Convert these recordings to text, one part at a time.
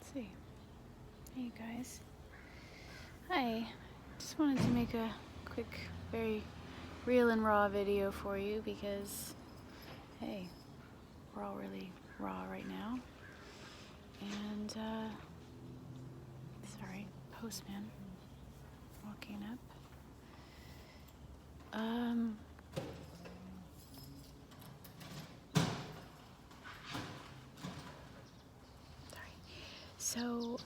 Let's see. Hey you guys. Hi. Just wanted to make a quick, very real and raw video for you because, hey, we're all really raw right now. And, sorry, postman walking up. So,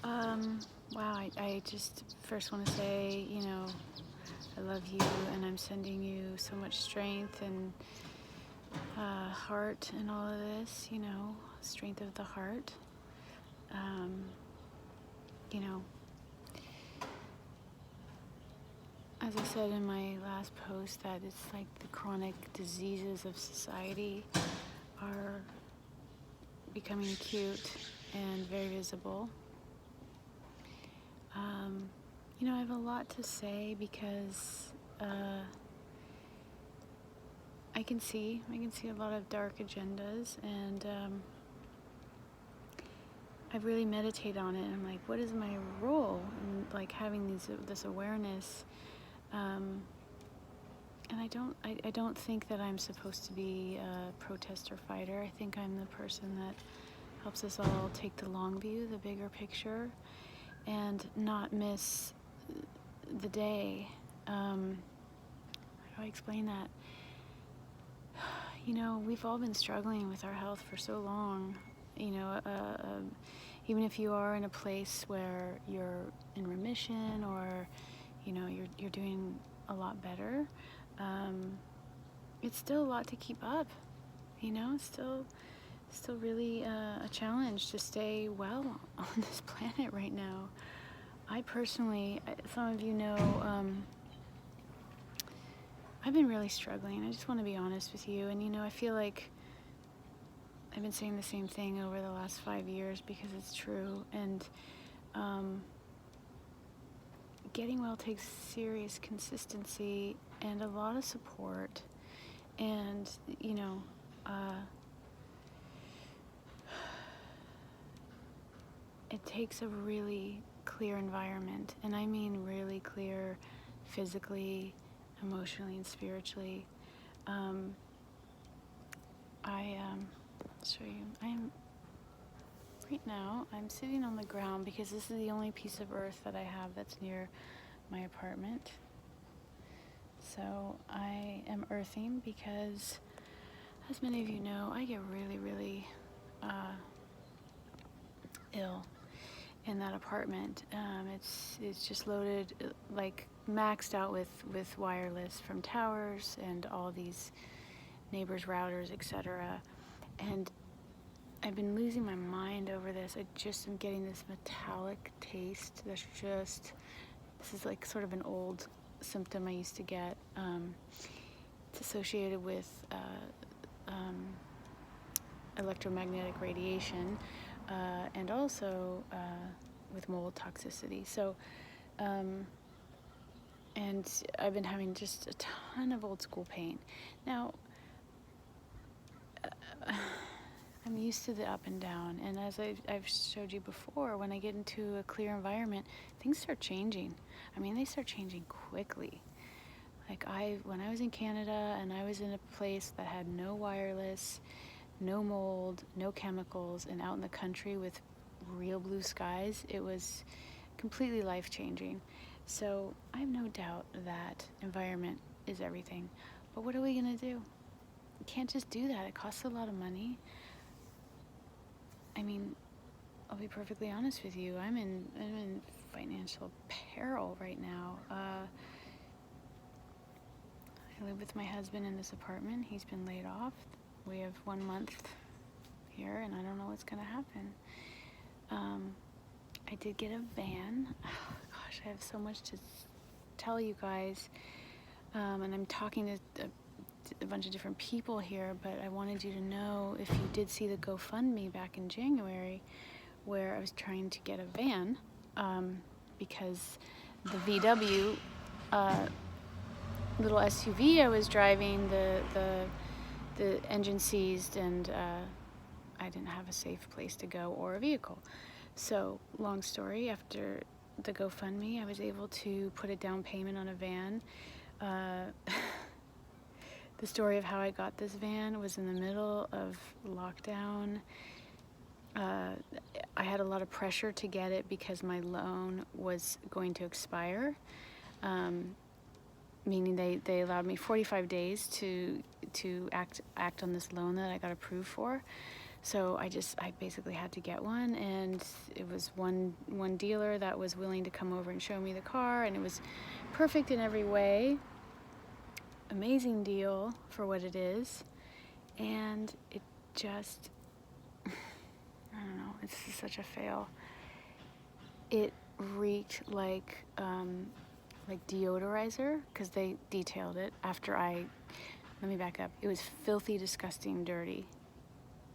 wow, I just first want to say, I love you and I'm sending you so much strength and heart and all of this, strength of the heart. As I said in my last post, that it's like the chronic diseases of society are becoming acute and very visible. I have a lot to say because I can see a lot of dark agendas, and I really meditate on it. And I'm like, what is my role in like having this awareness? And I don't think that I'm supposed to be a protester fighter. I think I'm the person that helps us all take the long view, the bigger picture, and not miss the day. How do I explain that? We've all been struggling with our health for so long. Even if you are in a place where you're in remission or, you're doing a lot better, it's still a lot to keep up. It's still really a challenge to stay well on this planet right now. I personally, some of you know, I've been really struggling. I just want to be honest with you. And I feel like I've been saying the same thing over the last 5 years because it's true. And getting well takes serious consistency and a lot of support. And, it takes a really clear environment. And I mean really clear physically, emotionally, and spiritually. I'll show you. Right now, I'm sitting on the ground because this is the only piece of earth that I have that's near my apartment. So I am earthing because, as many of you know, I get really, really ill in that apartment. It's just loaded, like maxed out with wireless from towers and all these neighbors' routers, etc. And I've been losing my mind over this. I just am getting this metallic taste this is like sort of an old symptom I used to get. It's associated with electromagnetic radiation and also with mold toxicity. So, and I've been having just a ton of old school pain. Now, I'm used to the up and down, and as I've showed you before, when I get into a clear environment, things start changing. I mean, they start changing quickly. Like when I was in Canada and I was in a place that had no wireless, no mold, no chemicals, and out in the country with real blue skies, it was completely life-changing. So I have no doubt that environment is everything. But what are we gonna do? You can't just do that. It costs a lot of money. I mean, I'll be perfectly honest with you. I'm in financial peril right now. I live with my husband in this apartment. He's been laid off. We have 1 month here, and I don't know what's gonna happen. I did get a van. Oh, gosh, I have so much to tell you guys, and I'm talking to a bunch of different people here, but I wanted you to know, if you did see the GoFundMe back in January, where I was trying to get a van, because the VW little SUV I was driving, the engine seized, and I didn't have a safe place to go or a vehicle. So, long story, after the GoFundMe, I was able to put a down payment on a van. Uh, the story of how I got this van was in the middle of lockdown. Uh, I had a lot of pressure to get it because my loan was going to expire, meaning they allowed me 45 days to act on this loan that I got approved for. So I basically had to get one, and it was one dealer that was willing to come over and show me the car, and it was perfect in every way. Amazing deal for what it is, and it just, I don't know, it's such a fail. It reeked like deodorizer, because they detailed it after let me back up. It was filthy, disgusting, dirty.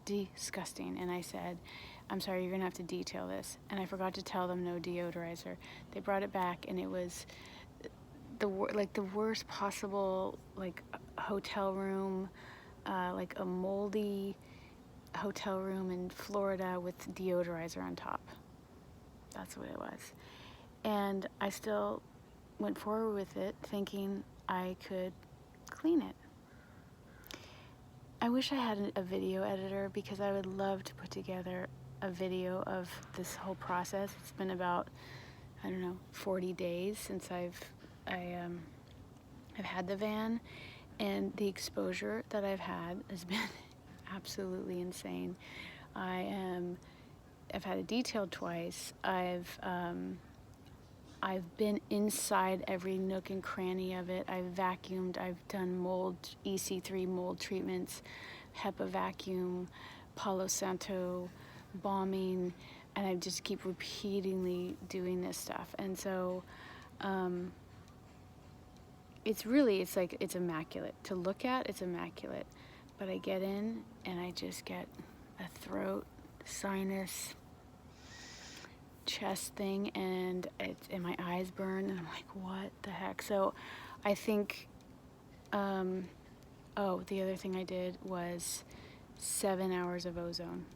Disgusting. And I said, I'm sorry, you're gonna have to detail this. And I forgot to tell them no deodorizer. They brought it back, and it was the worst possible, like, hotel room, like a moldy hotel room in Florida with deodorizer on top. That's what it was. And I still went forward with it, thinking I could clean it. I wish I had a video editor, because I would love to put together a video of this whole process. It's been about, I don't know, 40 days since I've had the van, and the exposure that I've had has been absolutely insane. I've had it detailed twice. I've been inside every nook and cranny of it. I've vacuumed. I've done EC3 mold treatments, HEPA vacuum, Palo Santo bombing, and I just keep repeatedly doing this stuff. And so it's immaculate. To look at, it's immaculate. But I get in, and I just get a throat, sinus, chest thing, and my eyes burn, and I'm like, what the heck? So I think, the other thing I did was 7 hours of ozone.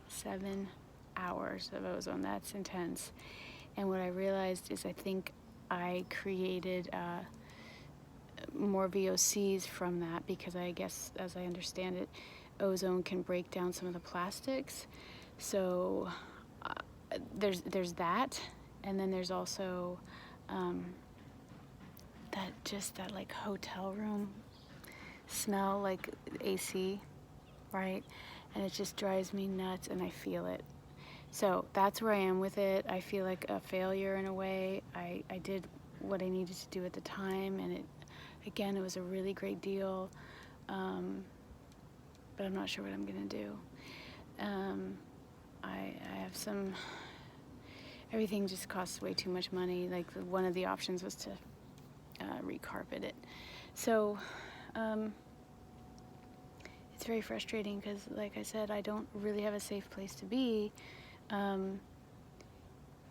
7 hours of ozone. That's intense. And what I realized is, I think I created more VOCs from that, because I guess, as I understand it, ozone can break down some of the plastics. So there's that, and then there's also that like hotel room smell, like AC, right? And it just drives me nuts, and I feel it. So that's where I am with it. I feel like a failure in a way. I did what I needed to do at the time, and it was a really great deal, but I'm not sure what I'm gonna do. I have some, everything just costs way too much money. Like, one of the options was to recarpet it. So it's very frustrating, because, like I said, I don't really have a safe place to be.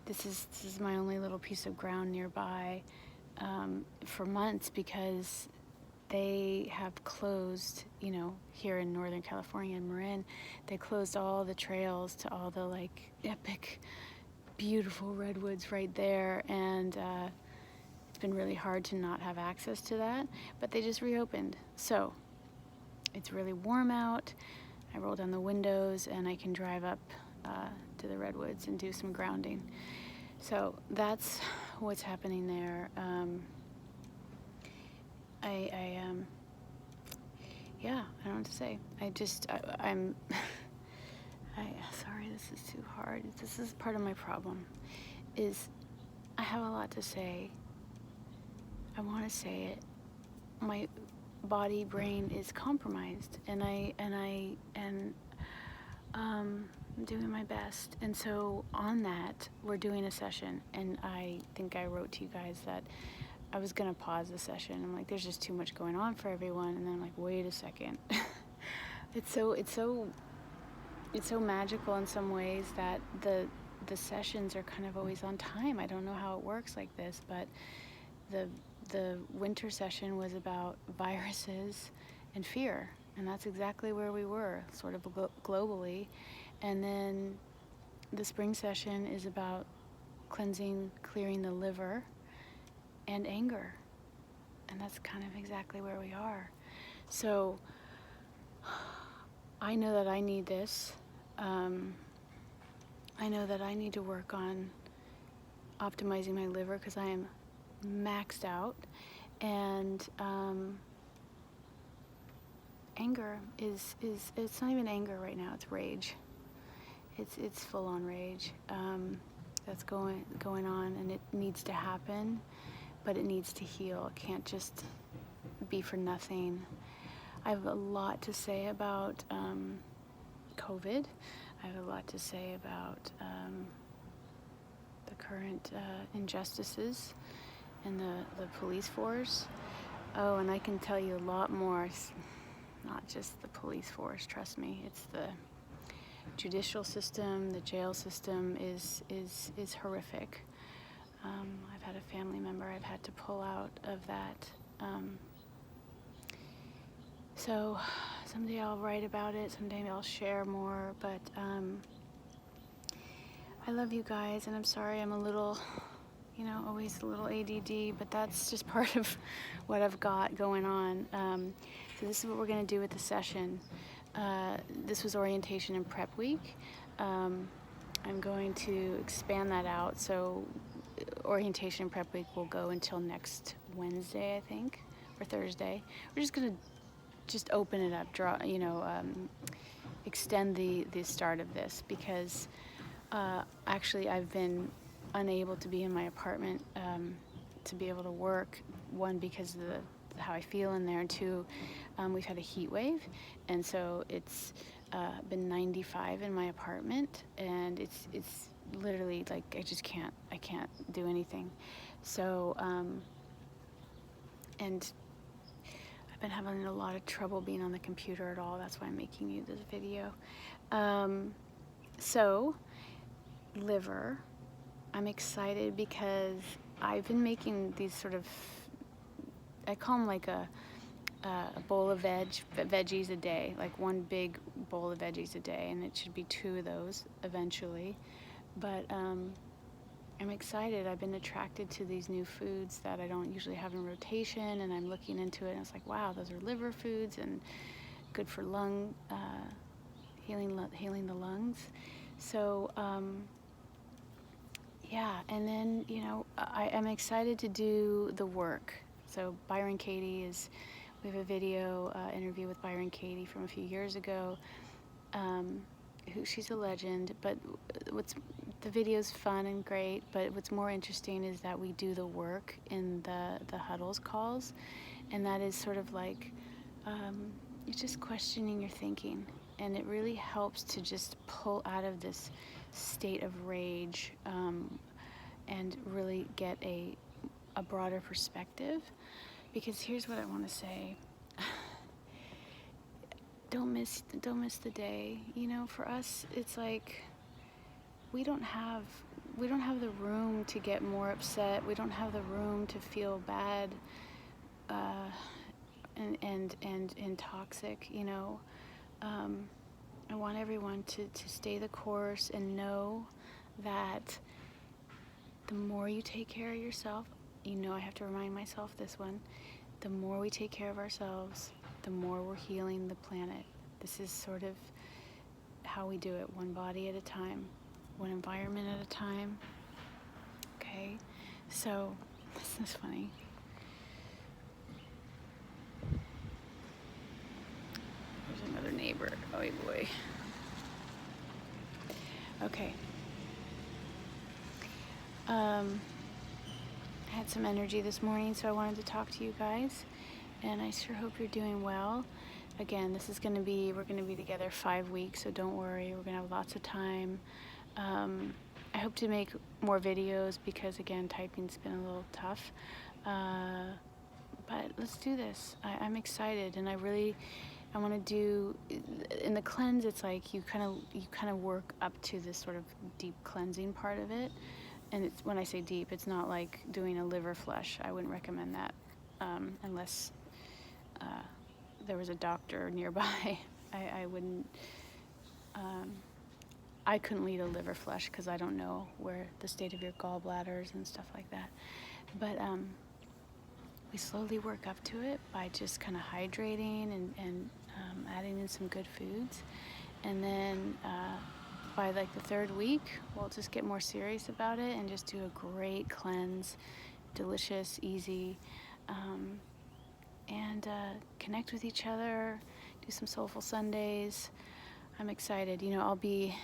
This is my only little piece of ground nearby for months, because they have closed, here in Northern California, in Marin, they closed all the trails to all the, like, epic, beautiful redwoods right there, and it's been really hard to not have access to that, but they just reopened. So it's really warm out. I roll down the windows, and I can drive up to the redwoods and do some grounding. So that's what's happening there. Yeah, I don't know what to say. I'm sorry, this is too hard. This is part of my problem, is I have a lot to say. I want to say it. My body, brain is compromised, and I'm doing my best. And so on that, we're doing a session, and I think I wrote to you guys that I was gonna pause the session. I'm like, there's just too much going on for everyone. And then I'm like, wait a second. It's so magical in some ways that the sessions are kind of always on time. I don't know how it works like this, but the winter session was about viruses and fear, and that's exactly where we were, sort of globally. And then the spring session is about cleansing, clearing the liver and anger. And that's kind of exactly where we are. So I know that I need this. I know that I need to work on optimizing my liver because I am maxed out. And anger is it's not even anger right now, it's rage. It's full on rage that's going on, and it needs to happen, but it needs to heal. It can't just be for nothing. I have a lot to say about COVID. I have a lot to say about the current injustices in the police force. Oh, and I can tell you a lot more. It's not just the police force, trust me. It's the judicial system, the jail system is horrific. I've had a family member I've had to pull out of that. So someday I'll write about it, someday I'll share more, but I love you guys, and I'm sorry I'm a little, always a little ADD, but that's just part of what I've got going on. So this is what we're going to do with the session. This was orientation and prep week. I'm going to expand that out, so orientation and prep week will go until next Wednesday, I think, or Thursday. We're just going to open it up, extend the start of this, because actually I've been unable to be in my apartment to be able to work. One, because of how I feel in there, and two, we've had a heat wave, and so it's been 95 in my apartment, and it's literally like I can't do anything. So and I've been having a lot of trouble being on the computer at all. That's why I'm making you this video. So liver, I'm excited because I've been making these sort of, I call them like a bowl of veggies a day, like one big bowl of veggies a day, and it should be 2 of those eventually. But I'm excited. I've been attracted to these new foods that I don't usually have in rotation, and I'm looking into it, and it's like, wow, those are liver foods and good for lung healing the lungs. So yeah, and then I'm excited to do the work. So Byron Katie we have a video interview with Byron Katie from a few years ago. She's a legend, but the video's fun and great, but what's more interesting is that we do the work in the huddles calls, and that is sort of like, it's just questioning your thinking, and it really helps to just pull out of this state of rage and really get a broader perspective. Because here's what I want to say. Don't miss the day. For us, it's like we don't have the room to get more upset. We don't have the room to feel bad and toxic. I want everyone to stay the course and know that the more you take care of yourself, I have to remind myself this one, the more we take care of ourselves, the more we're healing the planet. This is sort of how we do it, one body at a time, one environment at a time. Okay, so this is funny. There's another neighbor. Oh boy. Okay. I had some energy this morning, so I wanted to talk to you guys, and I sure hope you're doing well. Again, we're going to be together 5 weeks, so don't worry, we're going to have lots of time. I hope to make more videos because, again, typing's been a little tough, but let's do this. I'm excited, and I want to do, in the cleanse, it's like you kind of work up to this sort of deep cleansing part of it. And when I say deep, it's not like doing a liver flush. I wouldn't recommend that unless there was a doctor nearby. I wouldn't I couldn't lead a liver flush because I don't know where the state of your gallbladders and stuff like that. But we slowly work up to it by just kind of hydrating and adding in some good foods. And then by like the third week, we'll just get more serious about it and just do a great cleanse, delicious, easy, and connect with each other, do some Soulful Sundays. I'm excited. You know, I'll be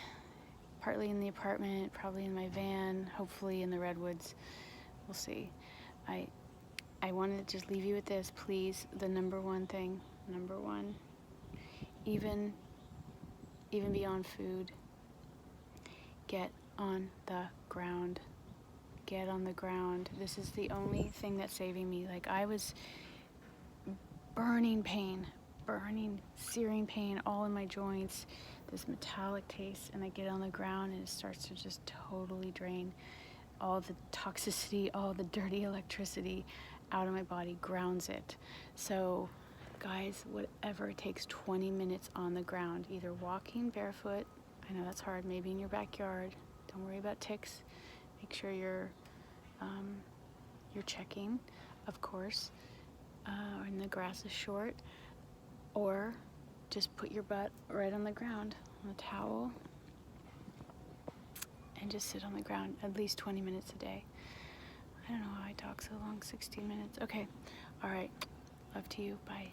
partly in the apartment, probably in my van, hopefully in the redwoods. We'll see. I wanted to just leave you with this, please. The number one thing, number one, even beyond food, get on the ground. Get on the ground. This is the only thing that's saving me. Like, I was burning pain, searing pain all in my joints, this metallic taste, and I get on the ground and it starts to just totally drain all the toxicity, all the dirty electricity out of my body, grounds it. So guys, whatever it takes, 20 minutes on the ground, either walking barefoot, I know that's hard, maybe in your backyard, don't worry about ticks, make sure you're checking, of course, and the grass is short, or just put your butt right on the ground on a towel and just sit on the ground at least 20 minutes a day. I don't know how I talk so long, 60 minutes. Okay, all right, love to you, bye.